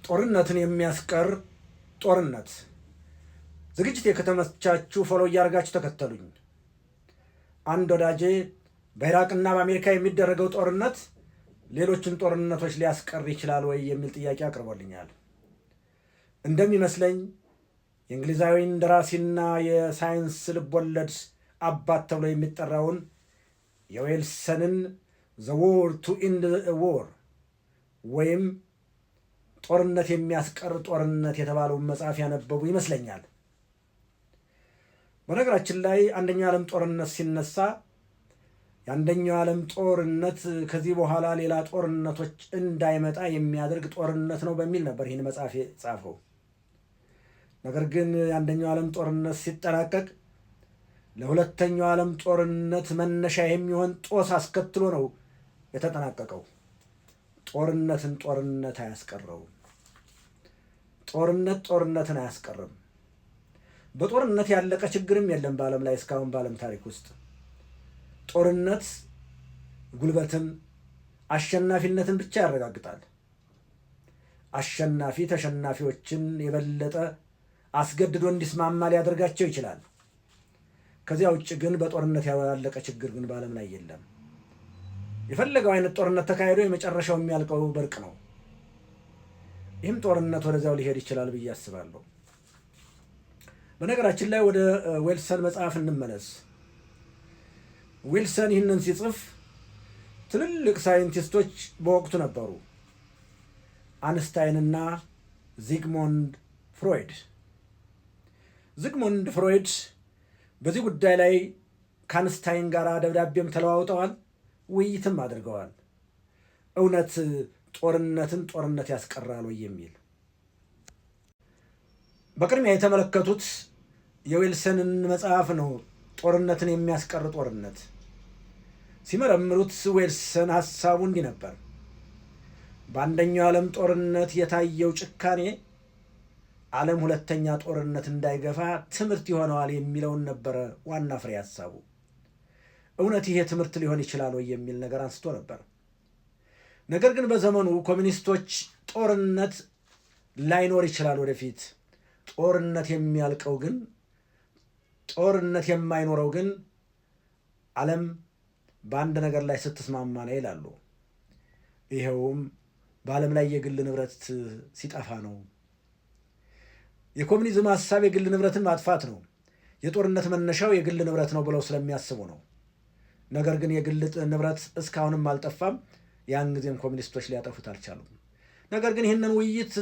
ጦርነትን የሚያስቀር ጦርነት። ዝግጅት ከተመቻችሁ ፎሎ እያደረጋችሁ ተከተሉኝ። አንድ ወዳጄ በኢራቅና በአሜሪካ የሚደረገው ጦርነት ሌሎችን ጦርነቶች ሊያስቀር ይችላል ወይ የሚል ጥያቄ አቅርቦልኛል። እንደሚመስለኝ የእንግሊዛዊን ደራሲና የሳይንስ ልቦለድ አባት ተብሎ የሚጠራውን የዌልሰንን ዘ ዎር ቱ ኢንድ ዎር ወይም ጦርነት የሚያስቀር ጦርነት የተባለውን መጽሐፍ ያነበቡ ይመስለኛል። በነገራችን ላይ አንደኛው ዓለም ጦርነት ሲነሳ የአንደኛው ዓለም ጦርነት ከዚህ በኋላ ሌላ ጦርነቶች እንዳይመጣ የሚያደርግ ጦርነት ነው በሚል ነበር ይህን መጽሐፍ የጻፈው። ነገር ግን የአንደኛው ዓለም ጦርነት ሲጠናቀቅ ለሁለተኛው ዓለም ጦርነት መነሻ የሚሆን ጦስ አስከትሎ ነው የተጠናቀቀው። ጦርነት አያስቀረውም። ጦርነትን አያስቀርም። በጦርነት ያለቀ ችግርም የለም በዓለም ላይ እስካሁን በዓለም ታሪክ ውስጥ። ጦርነት ጉልበትን፣ አሸናፊነትን ብቻ ያረጋግጣል። አሸናፊ ተሸናፊዎችን የበለጠ አስገድዶ እንዲስማማ ሊያደርጋቸው ይችላል። ከዚያ ውጭ ግን በጦርነት ያላለቀ ችግር ግን በዓለም ላይ የለም። የፈለገው አይነት ጦርነት ተካሂዶ የመጨረሻው የሚያልቀው በእርቅ ነው። ይህም ጦርነት ወደዚያው ሊሄድ ይችላል ብዬ አስባለሁ። በነገራችን ላይ ወደ ዌልሰን መጽሐፍ እንመለስ። ዊልሰን ይህንን ሲጽፍ ትልልቅ ሳይንቲስቶች በወቅቱ ነበሩ። አንስታይንና ዚግሙንድ ፍሮይድ። ዚግሙንድ ፍሮይድ በዚህ ጉዳይ ላይ ከአንስታይን ጋር ደብዳቤም ተለዋውጠዋል፣ ውይይትም አድርገዋል። እውነት ጦርነት ያስቀራል ወይ የሚል። በቅድሚያ የተመለከቱት የዊልሰንን መጽሐፍ ነው፣ ጦርነትን የሚያስቀር ጦርነት። ሲመረምሩት ዊልሰን ሀሳቡ እንዲህ ነበር። በአንደኛው ዓለም ጦርነት የታየው ጭካኔ ዓለም ሁለተኛ ጦርነት እንዳይገፋ ትምህርት ይሆነዋል የሚለውን ነበረ ዋና ፍሬ ሀሳቡ። እውነት ይሄ ትምህርት ሊሆን ይችላል ወይ የሚል ነገር አንስቶ ነበር። ነገር ግን በዘመኑ ኮሚኒስቶች ጦርነት ላይኖር ይችላል ወደፊት፣ ጦርነት የማይኖረው ግን ዓለም በአንድ ነገር ላይ ስትስማማ ነው ይላሉ። ይኸውም በዓለም ላይ የግል ንብረት ሲጠፋ ነው። የኮሚኒዝም ሀሳብ የግል ንብረትን ማጥፋት ነው። የጦርነት መነሻው የግል ንብረት ነው ብለው ስለሚያስቡ ነው። ነገር ግን የግል ንብረት እስካሁንም አልጠፋም። ያን ጊዜም ኮሚኒስቶች ሊያጠፉት አልቻሉም። ነገር ግን ይህንን ውይይት